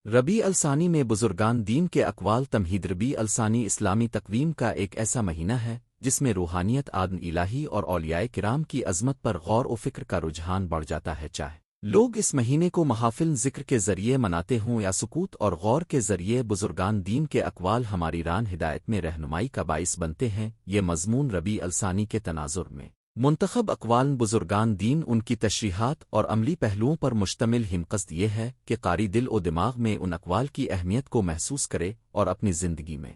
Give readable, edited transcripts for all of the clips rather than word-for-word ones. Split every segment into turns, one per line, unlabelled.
ربیع الثانی میں بزرگان دین کے اقوال تمہید ربیع الثانی اسلامی تقویم کا ایک ایسا مہینہ ہے جس میں روحانیت آدم الہی اور اولیاء کرام کی عظمت پر غور و فکر کا رجحان بڑھ جاتا ہے، چاہے لوگ اس مہینے کو محافل ذکر کے ذریعے مناتے ہوں یا سکوت اور غور کے ذریعے بزرگان دین کے اقوال ہماری ران ہدایت میں رہنمائی کا باعث بنتے ہیں۔ یہ مضمون ربیع الثانی کے تناظر میں منتخب اقوال بزرگان دین ان کی تشریحات اور عملی پہلوؤں پر مشتمل ہمقصد یہ ہے کہ قاری دل و دماغ میں ان اقوال کی اہمیت کو محسوس کرے اور اپنی زندگی میں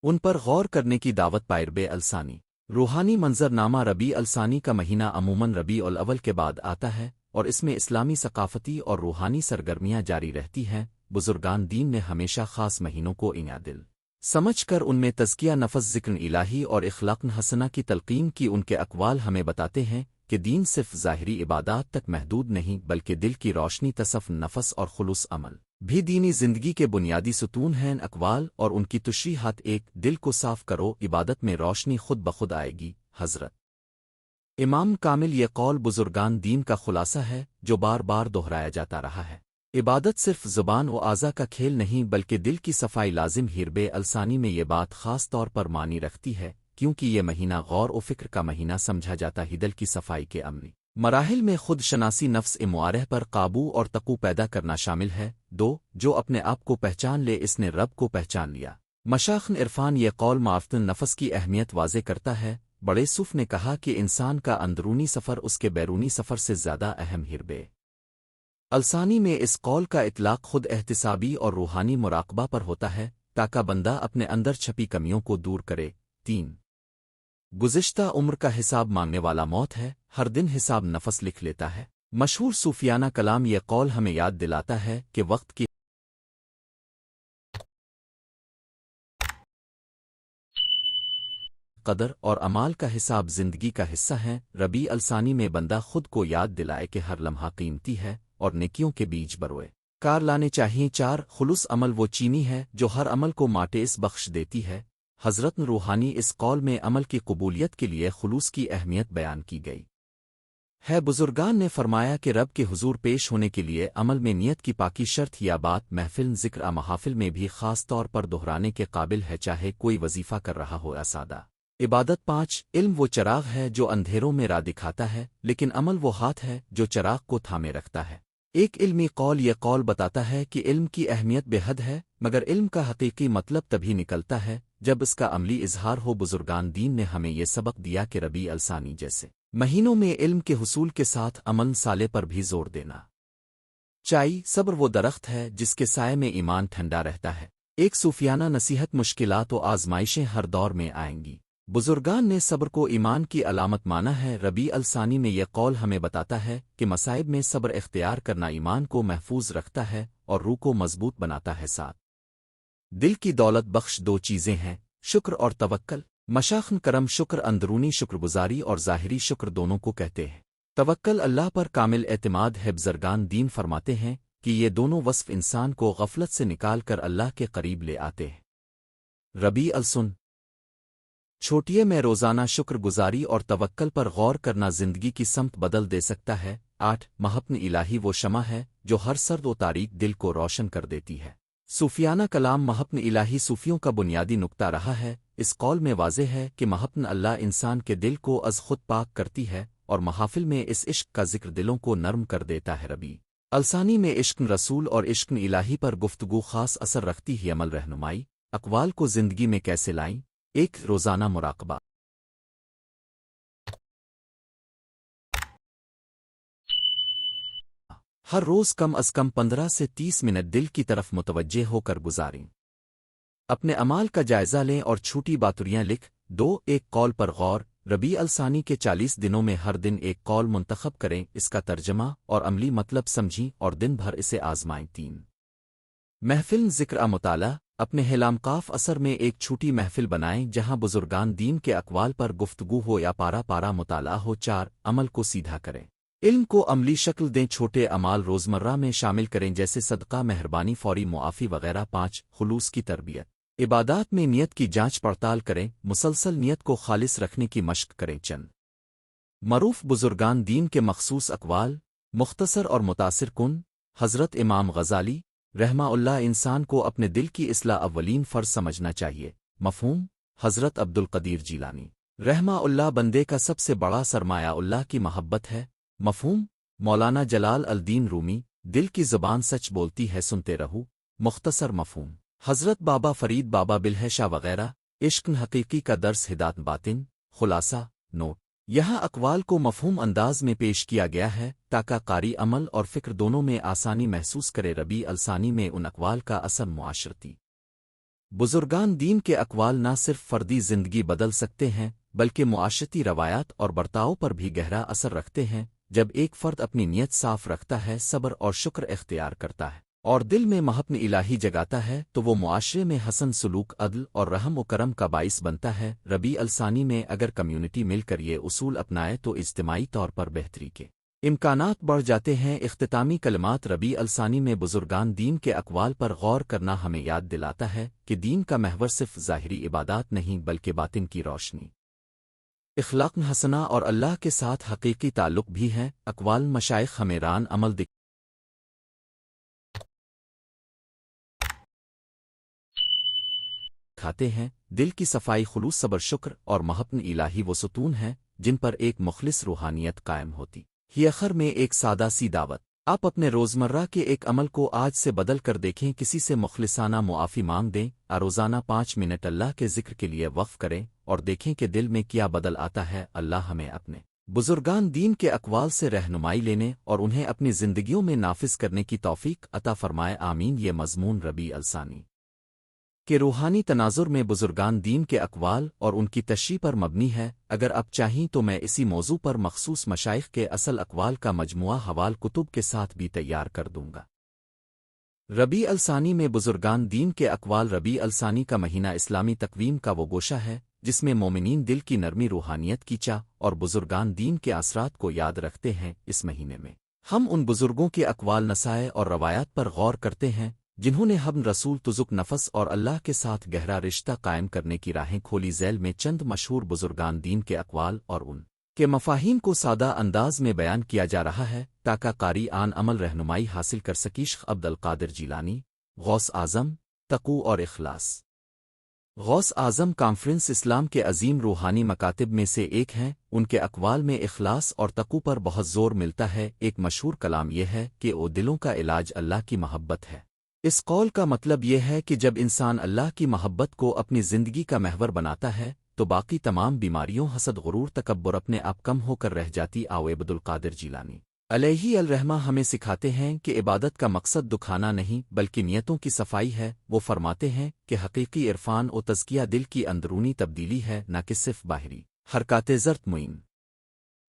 ان پر غور کرنے کی دعوت پائے۔ ربیع الثانی روحانی منظر نامہ ربیع الثانی کا مہینہ عموماً ربیع الاول کے بعد آتا ہے اور اس میں اسلامی ثقافتی اور روحانی سرگرمیاں جاری رہتی ہیں۔ بزرگان دین نے ہمیشہ خاص مہینوں کو دل سمجھ کر ان میں تزکیہ نفس، ذکر الہی اور اخلاق حسنہ کی تلقین کی۔ ان کے اقوال ہمیں بتاتے ہیں کہ دین صرف ظاہری عبادات تک محدود نہیں بلکہ دل کی روشنی، تصف نفس اور خلوص عمل بھی دینی زندگی کے بنیادی ستون ہیں۔ اقوال اور ان کی تشریحات: ایک، دل کو صاف کرو، عبادت میں روشنی خود بخود آئے گی۔ حضرت امام کامل یہ قول بزرگان دین کا خلاصہ ہے جو بار بار دہرایا جاتا رہا ہے۔ عبادت صرف زبان و اعضاء کا کھیل نہیں بلکہ دل کی صفائی لازم ہے۔ ربیع الثانی میں یہ بات خاص طور پر معنی رکھتی ہے کیونکہ یہ مہینہ غور و فکر کا مہینہ سمجھا جاتا ہے۔ دل کی صفائی کے عملی مراحل میں خود شناسی، نفس معارہ پر قابو اور تقوی پیدا کرنا شامل ہے۔ دو، جو اپنے آپ کو پہچان لے اس نے رب کو پہچان لیا۔ مشائخ عرفان یہ قول معرفت نفس کی اہمیت واضح کرتا ہے۔ بڑے صوف نے کہا کہ انسان کا اندرونی سفر اس کے بیرونی سفر سے زیادہ اہم ہے۔ ربیع الثانی میں اس قول کا اطلاق خود احتسابی اور روحانی مراقبہ پر ہوتا ہے تاکہ بندہ اپنے اندر چھپی کمیوں کو دور کرے۔ تین، گزشتہ عمر کا حساب مانگنے والا موت ہے، ہر دن حساب نفس لکھ لیتا ہے۔ مشہور صوفیانہ کلام یہ قول ہمیں یاد دلاتا ہے کہ وقت کی قدر اور اعمال کا حساب زندگی کا حصہ ہے۔ ربیع الثانی میں بندہ خود کو یاد دلائے کہ ہر لمحہ قیمتی ہے اور نیکیوں کے بیج بروئے کار لانے چاہیے۔ چار، خلوص عمل وہ چینی ہے جو ہر عمل کو ماٹیس بخش دیتی ہے۔ حضرت روحانی اس قول میں عمل کی قبولیت کے لیے خلوص کی اہمیت بیان کی گئی ہے۔ بزرگان نے فرمایا کہ رب کے حضور پیش ہونے کے لیے عمل میں نیت کی پاکی شرط یا بات محفل ذکر محافل میں بھی خاص طور پر دہرانے کے قابل ہے، چاہے کوئی وظیفہ کر رہا ہو یا سادہ عبادت۔ پانچ، علم وہ چراغ ہے جو اندھیروں میں راہ دکھاتا ہے لیکن عمل وہ ہاتھ ہے جو چراغ کو تھامے رکھتا ہے۔ ایک علمی قول یہ قول بتاتا ہے کہ علم کی اہمیت بے حد ہے مگر علم کا حقیقی مطلب تبھی نکلتا ہے جب اس کا عملی اظہار ہو۔ بزرگان دین نے ہمیں یہ سبق دیا کہ ربیع الثانی جیسے مہینوں میں علم کے حصول کے ساتھ عمل صالح پر بھی زور دینا چاہیے۔ صبر وہ درخت ہے جس کے سائے میں ایمان ٹھنڈا رہتا ہے۔ ایک صوفیانہ نصیحت: مشکلات و آزمائشیں ہر دور میں آئیں گی۔ بزرگان نے صبر کو ایمان کی علامت مانا ہے۔ ربیع الثانی میں یہ قول ہمیں بتاتا ہے کہ مصائب میں صبر اختیار کرنا ایمان کو محفوظ رکھتا ہے اور روح کو مضبوط بناتا ہے۔ ساتھ دل کی دولت بخش دو چیزیں ہیں، شکر اور توکل۔ مشائخ کرم شکر اندرونی شکر گزاری اور ظاہری شکر دونوں کو کہتے ہیں۔ توکل اللہ پر کامل اعتماد ہے۔ بزرگان دین فرماتے ہیں کہ یہ دونوں وصف انسان کو غفلت سے نکال کر اللہ کے قریب لے آتے ہیں۔ ربیع الثانی چھوٹیے میں روزانہ شکر گزاری اور توکل پر غور کرنا زندگی کی سمت بدل دے سکتا ہے۔ آٹھ، محبت الہی وہ شمع ہے جو ہر سرد و تاریک دل کو روشن کر دیتی ہے۔ صوفیانہ کلام محبت الہی صوفیوں کا بنیادی نقطہ رہا ہے۔ اس قول میں واضح ہے کہ محبت اللہ انسان کے دل کو از خود پاک کرتی ہے اور محافل میں اس عشق کا ذکر دلوں کو نرم کر دیتا ہے۔ ربیع الثانی میں عشق رسول اور عشق الہی پر گفتگو خاص اثر رکھتی ہے۔ عمل رہنمائی اقوال کو زندگی میں کیسے لائیں؟ ایک، روزانہ مراقبہ۔ ہر روز کم از کم 15 سے 30 منٹ دل کی طرف متوجہ ہو کر گزاریں۔ اپنے اعمال کا جائزہ لیں اور چھوٹی باتریاں لکھ دو۔ ایک قول پر غور۔ ربیع الثانی کے 40 دنوں میں ہر دن ایک قول منتخب کریں، اس کا ترجمہ اور عملی مطلب سمجھیں اور دن بھر اسے آزمائیں۔ تین، محفل ذکر مطالعہ۔ اپنے ہلامقاف اثر میں ایک چھوٹی محفل بنائیں جہاں بزرگان دین کے اقوال پر گفتگو ہو یا پارا پارا مطالعہ ہو۔ چار، عمل کو سیدھا کریں۔ علم کو عملی شکل دیں، چھوٹے اعمال روزمرہ میں شامل کریں جیسے صدقہ، مہربانی، فوری معافی وغیرہ۔ 5 خلوص کی تربیت، عبادات میں نیت کی جانچ پڑتال کریں، مسلسل نیت کو خالص رکھنے کی مشق کریں۔ چند معروف بزرگان دین کے مخصوص اقوال، مختصر اور متاثر کن۔ حضرت امام غزالی رحمہ اللہ، انسان کو اپنے دل کی اصلاح اولین فرض سمجھنا چاہیے۔ مفہوم؟ حضرت عبد القدیر جیلانی رحمہ اللہ، بندے کا سب سے بڑا سرمایہ اللہ کی محبت ہے۔ مفہوم؟ مولانا جلال الدین رومی، دل کی زبان سچ بولتی ہے، سنتے رہو۔ مختصر مفہوم، حضرت بابا فرید، بابا بلہ شاہ وغیرہ۔ عشق حقیقی کا درس، ہدایت باطن۔ خلاصہ نوٹ: یہاں اقوال کو مفہوم انداز میں پیش کیا گیا ہے تاکہ قاری عمل اور فکر دونوں میں آسانی محسوس کرے۔ ربیع الثانی میں ان اقوال کا اثر معاشرتی بزرگان دین کے اقوال نہ صرف فردی زندگی بدل سکتے ہیں بلکہ معاشرتی روایات اور برتاؤ پر بھی گہرا اثر رکھتے ہیں۔ جب ایک فرد اپنی نیت صاف رکھتا ہے، صبر اور شکر اختیار کرتا ہے اور دل میں محبت الہی جگاتا ہے تو وہ معاشرے میں حسن سلوک، عدل اور رحم و کرم کا باعث بنتا ہے۔ ربیع الثانی میں اگر کمیونٹی مل کر یہ اصول اپنائے تو اجتماعی طور پر بہتری کے امکانات بڑھ جاتے ہیں۔ اختتامی کلمات: ربیع الثانی میں بزرگان دین کے اقوال پر غور کرنا ہمیں یاد دلاتا ہے کہ دین کا محور صرف ظاہری عبادات نہیں بلکہ باطن کی روشنی، اخلاق حسنہ اور اللہ کے ساتھ حقیقی تعلق بھی ہیں۔ اقوال مشائخ ہمیں ران عمل دکھاتے ہیں۔ دل کی صفائی، خلوص، صبر، شکر اور محبت الہی وہ ستون ہیں جن پر ایک مخلص روحانیت قائم ہوتی ہی۔ آخر میں ایک سادہ سی دعوت: آپ اپنے روزمرہ کے ایک عمل کو آج سے بدل کر دیکھیں، کسی سے مخلصانہ معافی مانگ دیں، روزانہ 5 منٹ اللہ کے ذکر کے لیے وقف کریں اور دیکھیں کہ دل میں کیا بدل آتا ہے۔ اللہ ہمیں اپنے بزرگان دین کے اقوال سے رہنمائی لینے اور انہیں اپنی زندگیوں میں نافذ کرنے کی توفیق عطا فرمائے، آمین۔ یہ مضمون ربیع الثانی کے روحانی تناظر میں بزرگان دین کے اقوال اور ان کی تشریح پر مبنی ہے۔ اگر آپ چاہیں تو میں اسی موضوع پر مخصوص مشائخ کے اصل اقوال کا مجموعہ حوال کتب کے ساتھ بھی تیار کر دوں گا۔ ربیع الثانی میں بزرگان دین کے اقوال۔ ربیع الثانی کا مہینہ اسلامی تقویم کا وہ گوشہ ہے جس میں مومنین دل کی نرمی، روحانیت کی چاہ اور بزرگان دین کے اثرات کو یاد رکھتے ہیں۔ اس مہینے میں ہم ان بزرگوں کے اقوال، نصائح اور روایات پر غور کرتے ہیں جنہوں نے ہم رسول تزک نفس اور اللہ کے ساتھ گہرا رشتہ قائم کرنے کی راہیں کھولی۔ ذیل میں چند مشہور بزرگان دین کے اقوال اور ان کے مفاہیم کو سادہ انداز میں بیان کیا جا رہا ہے تاکہ قاری آن عمل رہنمائی حاصل کر سکے۔ شیخ عبد القادر جیلانی، غوث اعظم، تقوی اور اخلاص۔ غوث اعظم کانفرنس اسلام کے عظیم روحانی مکاتب میں سے ایک ہیں۔ ان کے اقوال میں اخلاص اور تقوی پر بہت زور ملتا ہے۔ ایک مشہور کلام یہ ہے کہ او دلوں کا علاج اللہ کی محبت ہے۔ اس قول کا مطلب یہ ہے کہ جب انسان اللہ کی محبت کو اپنی زندگی کا محور بناتا ہے تو باقی تمام بیماریوں، حسد، غرور، تکبر اپنے آپ کم ہو کر رہ جاتی۔ عبد القادر جیلانی علیہ الرحمہ ہمیں سکھاتے ہیں کہ عبادت کا مقصد دکھانا نہیں بلکہ نیتوں کی صفائی ہے۔ وہ فرماتے ہیں کہ حقیقی عرفان و تزکیہ دل کی اندرونی تبدیلی ہے، نہ کہ صرف باہری حرکات زرت۔ معین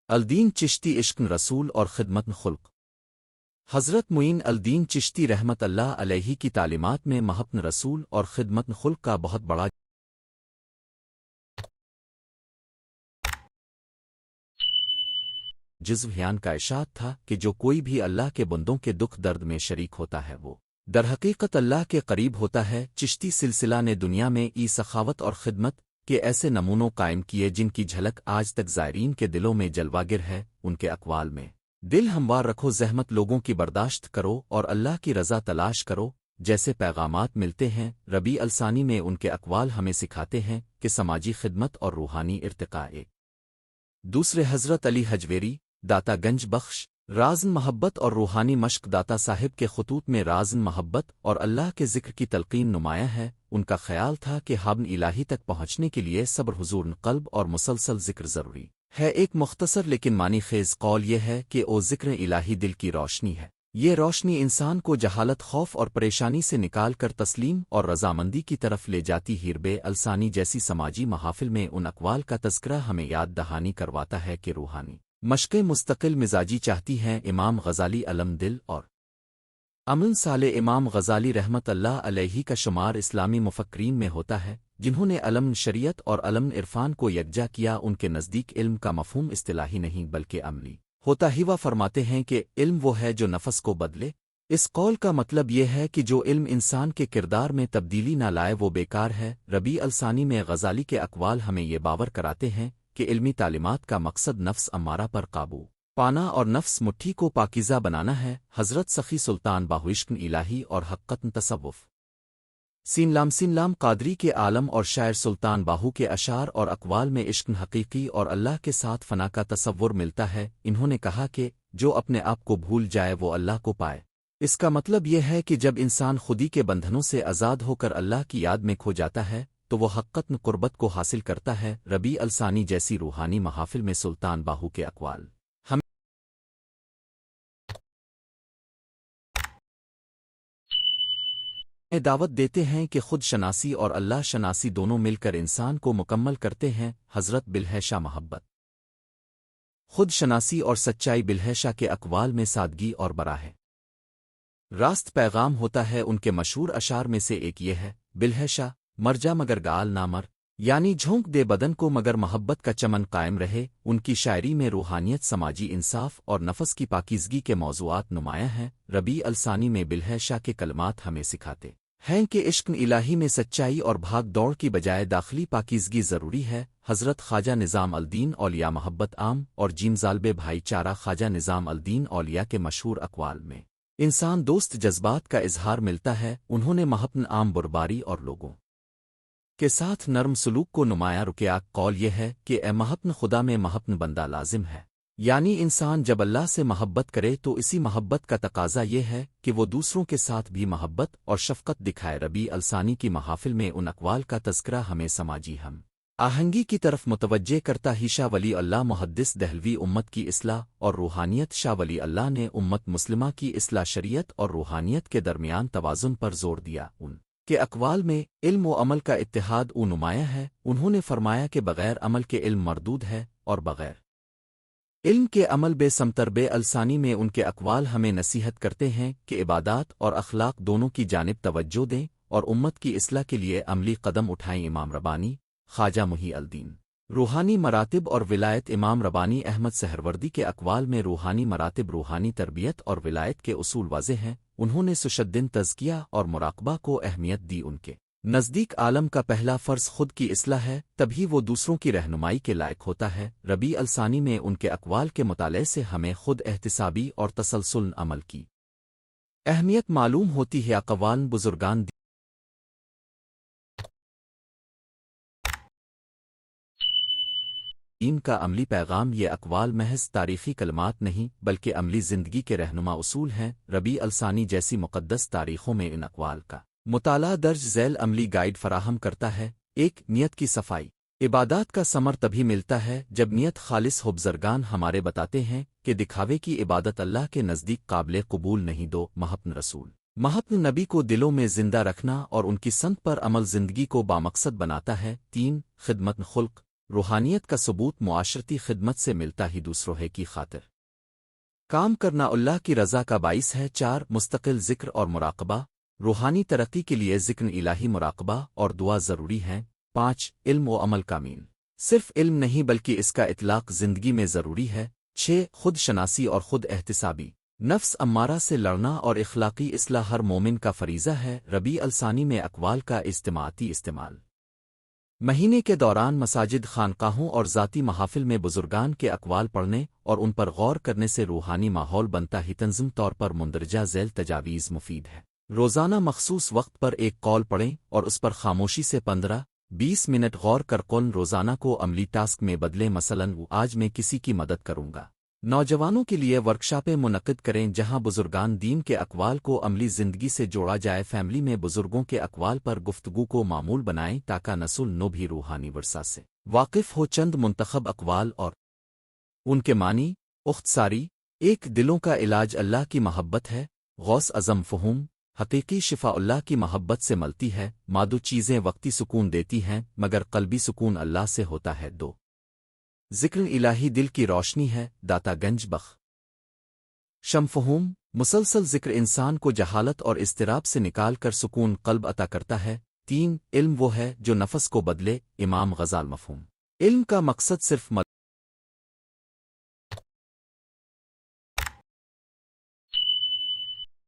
الدین چشتی، عشق رسول اور خدمت خلق۔ حضرت معین الدین چشتی رحمت اللہ علیہ کی تعلیمات میں محبت رسول اور خدمت خلق کا بہت بڑا جزو بیان کا ارشاد تھا کہ جو کوئی بھی اللہ کے بندوں کے دکھ درد میں شریک ہوتا ہے وہ درحقیقت اللہ کے قریب ہوتا ہے۔ چشتی سلسلہ نے دنیا میں سخاوت اور خدمت کے ایسے نمونوں قائم کیے جن کی جھلک آج تک زائرین کے دلوں میں جلواگر ہے۔ ان کے اقوال میں دل ہموار رکھو، زحمت لوگوں کی برداشت کرو اور اللہ کی رضا تلاش کرو جیسے پیغامات ملتے ہیں۔ ربیع الثانی میں ان کے اقوال ہمیں سکھاتے ہیں کہ سماجی خدمت اور روحانی ارتقاء ایک دوسرے۔ حضرت علی حجویری، داتا گنج بخش، رازن محبت اور روحانی مشق۔ داتا صاحب کے خطوط میں رازن محبت اور اللہ کے ذکر کی تلقین نمایاں ہے۔ ان کا خیال تھا کہ حبن الہی تک پہنچنے کے لیے صبر، حضور قلب اور مسلسل ذکر ضروری ہے۔ ایک مختصر لیکن معنی خیز قول یہ ہے کہ او ذکر الہی دل کی روشنی ہے۔ یہ روشنی انسان کو جہالت، خوف اور پریشانی سے نکال کر تسلیم اور رضامندی کی طرف لے جاتی۔ ربیع الثانی جیسی سماجی محافل میں ان اقوال کا تذکرہ ہمیں یاد دہانی کرواتا ہے کہ روحانی مشقیں مستقل مزاجی چاہتی ہیں۔ امام غزالی علم دل اور امن صالح امام غزالی رحمت اللہ علیہ کا شمار اسلامی مفکرین میں ہوتا ہے جنہوں نے علم شریعت اور علم عرفان کو یکجا کیا۔ ان کے نزدیک علم کا مفہوم اصطلاحی نہیں بلکہ عملی ہوتا ہی وہ فرماتے ہیں کہ علم وہ ہے جو نفس کو بدلے۔ اس قول کا مطلب یہ ہے کہ جو علم انسان کے کردار میں تبدیلی نہ لائے وہ بیکار ہے۔ ربیع الثانی میں غزالی کے اقوال ہمیں یہ باور کراتے ہیں کہ علمی تعلیمات کا مقصد نفس امارہ پر قابو پانا اور نفس مٹھی کو پاکیزہ بنانا ہے۔ حضرت سخی سلطان باہوشکن الہی اور حقیقت تصوف سین لام قادری کے عالم اور شاعر سلطان باہو کے اشعار اور اقوال میں عشق حقیقی اور اللہ کے ساتھ فنا کا تصور ملتا ہے۔ انہوں نے کہا کہ جو اپنے آپ کو بھول جائے وہ اللہ کو پائے۔ اس کا مطلب یہ ہے کہ جب انسان خودی کے بندھنوں سے آزاد ہو کر اللہ کی یاد میں کھو جاتا ہے تو وہ حقیقت قربت کو حاصل کرتا ہے۔ ربیع الثانی جیسی روحانی محافل میں سلطان باہو کے اقوال دعوت دیتے ہیں کہ خود شناسی اور اللہ شناسی دونوں مل کر انسان کو مکمل کرتے ہیں۔ حضرت بالحشہ محبت خود شناسی اور سچائی بالحشہ کے اقوال میں سادگی اور براہ راست پیغام ہوتا ہے۔ ان کے مشہور اشعار میں سے ایک یہ ہے: بالحشہ مر جا مگر گال نہ مر، یعنی جھونک دے بدن کو مگر محبت کا چمن قائم رہے۔ ان کی شاعری میں روحانیت، سماجی انصاف اور نفس کی پاکیزگی کے موضوعات نمایاں ہیں۔ ربیع الثانی میں بالحشہ کے کلمات ہمیں سکھاتے ہیں کہ عشق الہی میں سچائی اور بھاگ دوڑ کی بجائے داخلی پاکیزگی ضروری ہے۔ حضرت خواجہ نظام الدین اولیاء محبت عام اور جیم ظالب بھائی چارہ خواجہ نظام الدین اولیاء کے مشہور اقوال میں انسان دوست جذبات کا اظہار ملتا ہے۔ انہوں نے محبت عام برباری اور لوگوں کے ساتھ نرم سلوک کو نمایاں رکیا۔ قول یہ ہے کہ اے محبت خدا میں محبت بندہ لازم ہے، یعنی انسان جب اللہ سے محبت کرے تو اسی محبت کا تقاضا یہ ہے کہ وہ دوسروں کے ساتھ بھی محبت اور شفقت دکھائے۔ ربیع الثانی کی محافل میں ان اقوال کا تذکرہ ہمیں سماجی ہم آہنگی کی طرف متوجہ کرتا ہی شاہ ولی اللہ محدث دہلوی امت کی اصلاح اور روحانیت شاہ ولی اللہ نے امت مسلمہ کی اصلاح، شریعت اور روحانیت کے درمیان توازن پر زور دیا۔ ان کے اقوال میں علم و عمل کا اتحاد نمایاں ہے۔ انہوں نے فرمایا کہ بغیر عمل کے علم مردود ہے اور بغیر علم کے عمل بے سمتر۔ الثانی میں ان کے اقوال ہمیں نصیحت کرتے ہیں کہ عبادات اور اخلاق دونوں کی جانب توجہ دیں اور امت کی اصلاح کے لیے عملی قدم اٹھائیں۔ امام ربانی خواجہ محی الدین روحانی مراتب اور ولایت امام ربانی احمد سہروردی کے اقوال میں روحانی مراتب، روحانی تربیت اور ولایت کے اصول واضح ہیں۔ انہوں نے سشدن تزکیہ اور مراقبہ کو اہمیت دی۔ ان کے نزدیک عالم کا پہلا فرض خود کی اصلاح ہے، تبھی وہ دوسروں کی رہنمائی کے لائق ہوتا ہے۔ ربیع الثانی میں ان کے اقوال کے مطالعے سے ہمیں خود احتسابی اور تسلسل عمل کی اہمیت معلوم ہوتی ہے۔ اقوال بزرگان دین کا عملی پیغام، یہ اقوال محض تاریخی کلمات نہیں بلکہ عملی زندگی کے رہنما اصول ہیں۔ ربیع الثانی جیسی مقدس تاریخوں میں ان اقوال کا مطالعہ درج ذیل عملی گائیڈ فراہم کرتا ہے۔ ایک، نیت کی صفائی۔ عبادات کا ثمر تبھی ملتا ہے جب نیت خالص ہو۔ بزرگان ہمارے بتاتے ہیں کہ دکھاوے کی عبادت اللہ کے نزدیک قابل قبول نہیں۔ دو، محبت رسول محبت نبی کو دلوں میں زندہ رکھنا اور ان کی سنت پر عمل زندگی کو بامقصد بناتا ہے۔ تین، خدمت خلق۔ روحانیت کا ثبوت معاشرتی خدمت سے ملتا ہی دوسروں کی خاطر کام کرنا اللہ کی رضا کا باعث ہے۔ چار، مستقل ذکر اور مراقبہ۔ روحانی ترقی کے لیے ذکر الہی، مراقبہ اور دعا ضروری ہیں۔ پانچ، علم و عمل کامل۔ صرف علم نہیں بلکہ اس کا اطلاق زندگی میں ضروری ہے۔ چھ، خود شناسی اور خود احتسابی۔ نفس امارہ سے لڑنا اور اخلاقی اصلاح ہر مومن کا فریضہ ہے۔ ربیع الثانی میں اقوال کا اجتماعی استعمال۔ مہینے کے دوران مساجد، خانقاہوں اور ذاتی محافل میں بزرگان کے اقوال پڑھنے اور ان پر غور کرنے سے روحانی ماحول بنتا ہی تنظیم طور پر مندرجہ ذیل تجاویز مفید ہے۔ روزانہ مخصوص وقت پر ایک قول پڑھیں اور اس پر خاموشی سے 15-20 منٹ غور کر قول روزانہ کو عملی ٹاسک میں بدلیں۔ مثلاً آج میں کسی کی مدد کروں گا۔ نوجوانوں کے لیے ورکشاپیں منعقد کریں جہاں بزرگان دین کے اقوال کو عملی زندگی سے جوڑا جائے۔ فیملی میں بزرگوں کے اقوال پر گفتگو کو معمول بنائیں تاکہ نسل نو بھی روحانی ورثہ سے واقف ہو۔ چند منتخب اقوال اور ان کے معنی۔ اختصاری: ایک، دلوں کا علاج اللہ کی محبت ہے۔ غوث اعظم فہوم: حقیقی شفا اللہ کی محبت سے ملتی ہے۔ مادو چیزیں وقتی سکون دیتی ہیں مگر قلبی سکون اللہ سے ہوتا ہے۔ دو، ذکر الہی دل کی روشنی ہے۔ داتا گنج بخ شمفہوم: مسلسل ذکر انسان کو جہالت اور اضطراب سے نکال کر سکون قلب عطا کرتا ہے۔ تین، علم وہ ہے جو نفس کو بدلے۔ امام غزال مفہوم: علم کا مقصد صرف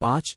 5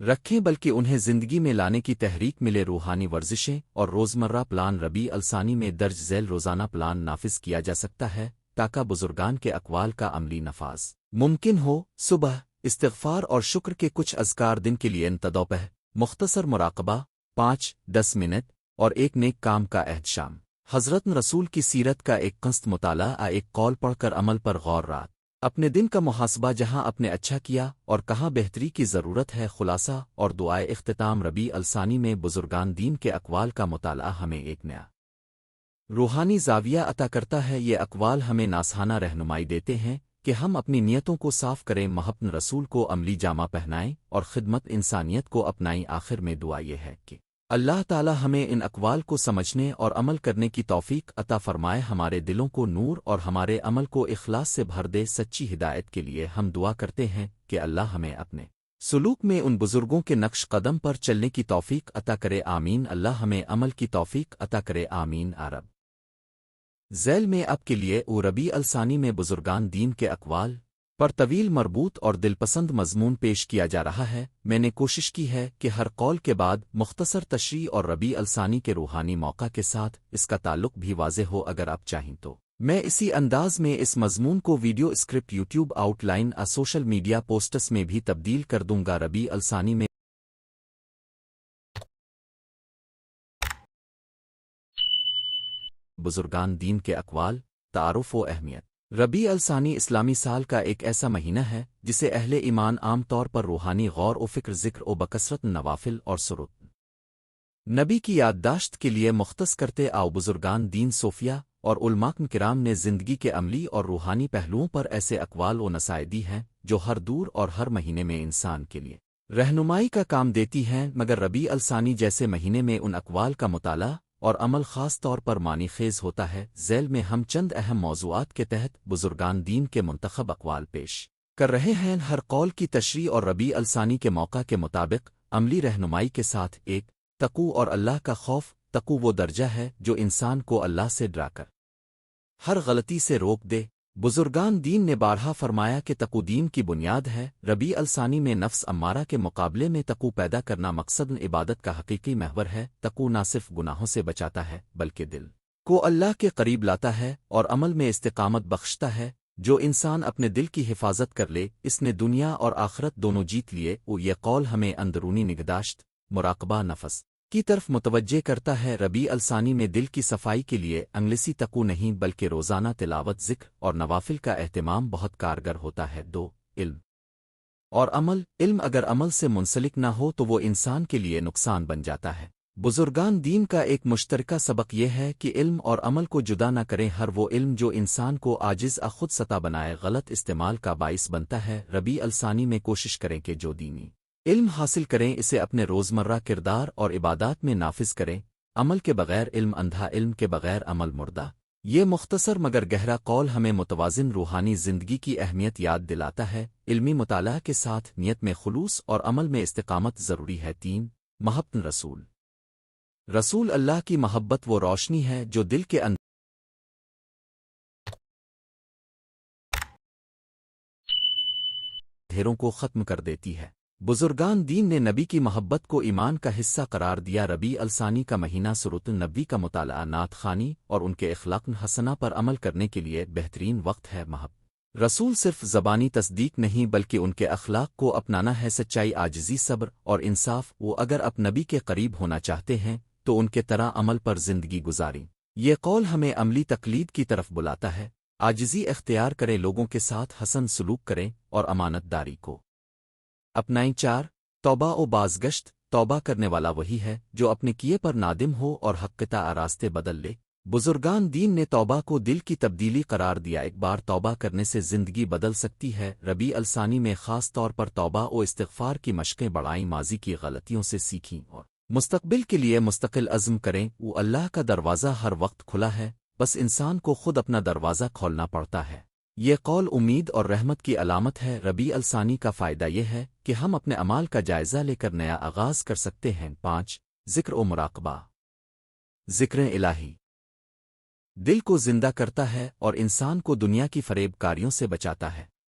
رکھیں بلکہ انہیں زندگی میں لانے کی تحریک ملے روحانی ورزشیں اور روزمرہ پلان ربیع الثانی میں درج ذیل روزانہ پلان نافذ کیا جا سکتا ہے تاکہ بزرگان کے اقوال کا عملی نفاذ ممکن ہو۔ صبح استغفار اور شکر کے کچھ اذکار دن کے لیے انتدوپہ مختصر مراقبہ 5-10 منٹ اور ایک نیک کام کا عہد شام حضرت رسول کی سیرت کا ایک قسط مطالعہ ایک قول پڑھ کر عمل پر غور رات اپنے دن کا محاسبہ جہاں اپنے اچھا کیا اور کہاں بہتری کی ضرورت ہے خلاصہ اور دعائے اختتام ربیع الثانی میں بزرگان دین کے اقوال کا مطالعہ ہمیں ایک نیا روحانی زاویہ عطا کرتا ہے۔ یہ اقوال ہمیں ناصحانہ رہنمائی دیتے ہیں کہ ہم اپنی نیتوں کو صاف کریں محبت رسول کو عملی جامہ پہنائیں اور خدمت انسانیت کو اپنائیں۔ آخر میں دعا یہ ہے کہ اللہ تعالی ہمیں ان اقوال کو سمجھنے اور عمل کرنے کی توفیق عطا فرمائے، ہمارے دلوں کو نور اور ہمارے عمل کو اخلاص سے بھر دے۔ سچی ہدایت کے لیے ہم دعا کرتے ہیں کہ اللہ ہمیں اپنے سلوک میں ان بزرگوں کے نقش قدم پر چلنے کی توفیق عطا کرے، آمین۔ اللہ ہمیں عمل کی توفیق عطا کرے، آمین۔ عرب ذیل میں اب کے لیے ربیع الثانی میں بزرگان دین کے اقوال پر طویل مربوط اور دلپسند مضمون پیش کیا جا رہا ہے۔ میں نے کوشش کی ہے کہ ہر قول کے بعد مختصر تشریح اور ربیع الثانی کے روحانی موقع کے ساتھ اس کا تعلق بھی واضح ہو۔ اگر آپ چاہیں تو میں اسی انداز میں اس مضمون کو video script YouTube out line social media posts میں بھی تبدیل کر دوں گا۔ ربیع الثانی میں بزرگان دین کے اقوال، تعارف و اہمیت۔ ربیع الثانی اسلامی سال کا ایک ایسا مہینہ ہے جسے اہل ایمان عام طور پر روحانی غور و فکر، ذکر و بکثرت نوافل اور سرود نبی کی یادداشت کے لیے مختص کرتے آؤ۔ بزرگان دین صوفیہ اور علماء کرام نے زندگی کے عملی اور روحانی پہلوؤں پر ایسے اقوال و نصائح دی ہیں جو ہر دور اور ہر مہینے میں انسان کے لیے رہنمائی کا کام دیتی ہیں، مگر ربیع الثانی جیسے مہینے میں ان اقوال کا مطالعہ اور عمل خاص طور پر معنی خیز ہوتا ہے۔ ذیل میں ہم چند اہم موضوعات کے تحت بزرگان دین کے منتخب اقوال پیش کر رہے ہیں۔ ہر قول کی تشریح اور ربیع الثانی کے موقع کے مطابق عملی رہنمائی کے ساتھ ایک تقوی اور اللہ کا خوف۔ تقوی وہ درجہ ہے جو انسان کو اللہ سے ڈرا کر ہر غلطی سے روک دے۔ بزرگان دین نے بارہا فرمایا کہ تقوی دین کی بنیاد ہے۔ ربیع الثانی میں نفس امارہ کے مقابلے میں تقوی پیدا کرنا مقصد عبادت کا حقیقی محور ہے۔ تقوی نہ صرف گناہوں سے بچاتا ہے بلکہ دل کو اللہ کے قریب لاتا ہے اور عمل میں استقامت بخشتا ہے۔ جو انسان اپنے دل کی حفاظت کر لے اس نے دنیا اور آخرت دونوں جیت لیے۔ یہ قول ہمیں اندرونی نگہداشت، مراقبہ نفس کی طرف متوجہ کرتا ہے۔ ربیع الثانی میں دل کی صفائی کے لیے انگلسی تقوی نہیں بلکہ روزانہ تلاوت، ذکر اور نوافل کا اہتمام بہت کارگر ہوتا ہے۔ علم اور عمل۔ علم اگر عمل سے منسلک نہ ہو تو وہ انسان کے لیے نقصان بن جاتا ہے۔ بزرگان دین کا ایک مشترکہ سبق یہ ہے کہ علم اور عمل کو جدا نہ کریں۔ ہر وہ علم جو انسان کو عاجز خود ستا بنائے غلط استعمال کا باعث بنتا ہے۔ ربیع الثانی میں کوشش کریں کہ جو دینی علم حاصل کریں اسے اپنے روزمرہ کردار اور عبادات میں نافذ کریں۔ عمل کے بغیر علم اندھا، علم کے بغیر عمل مردہ۔ یہ مختصر مگر گہرا قول ہمیں متوازن روحانی زندگی کی اہمیت یاد دلاتا ہے۔ علمی مطالعہ کے ساتھ نیت میں خلوص اور عمل میں استقامت ضروری ہے۔ محبت رسول اللہ کی محبت وہ روشنی ہے جو دل کے اندھیروں کو ختم کر دیتی ہے۔ بزرگان دین نے نبی کی محبت کو ایمان کا حصہ قرار دیا۔ ربیع الثانی کا مہینہ سورۃ النبی کا مطالعہ، نعت خوانی اور ان کے اخلاق حسنہ پر عمل کرنے کے لیے بہترین وقت ہے۔ محبت رسول صرف زبانی تصدیق نہیں بلکہ ان کے اخلاق کو اپنانا ہے، سچائی، عاجزی، صبر اور انصاف۔ وہ اگر آپ نبی کے قریب ہونا چاہتے ہیں تو ان کے طرح عمل پر زندگی گزاریں۔ یہ قول ہمیں عملی تقلید کی طرف بلاتا ہے۔ عاجزی اختیار کریں، لوگوں کے ساتھ حسن سلوک کریں اور امانت داری کو اپنائیں۔ توبہ و بازگشت۔ توبہ کرنے والا وہی ہے جو اپنے کیے پر نادم ہو اور حقیقت راستے بدل لے۔ بزرگان دین نے توبہ کو دل کی تبدیلی قرار دیا۔ ایک بار توبہ کرنے سے زندگی بدل سکتی ہے۔ ربیع الثانی میں خاص طور پر توبہ و استغفار کی مشقیں بڑھائیں، ماضی کی غلطیوں سے سیکھیں اور مستقبل کے لیے مستقل عزم کریں۔ وہ اللہ کا دروازہ ہر وقت کھلا ہے، بس انسان کو خود اپنا دروازہ کھولنا پڑتا ہے۔ یہ قول امید اور رحمت کی علامت ہے۔ ربیع الثانی کا فائدہ یہ ہے کہ ہم اپنے اعمال کا جائزہ لے کر نیا آغاز کر سکتے ہیں۔ 5 ذکر و مراقبہ۔ ذکر الہی دل کو زندہ کرتا ہے اور انسان کو دنیا کی فریب کاریوں سے بچاتا ہے۔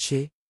6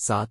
7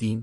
3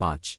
5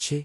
6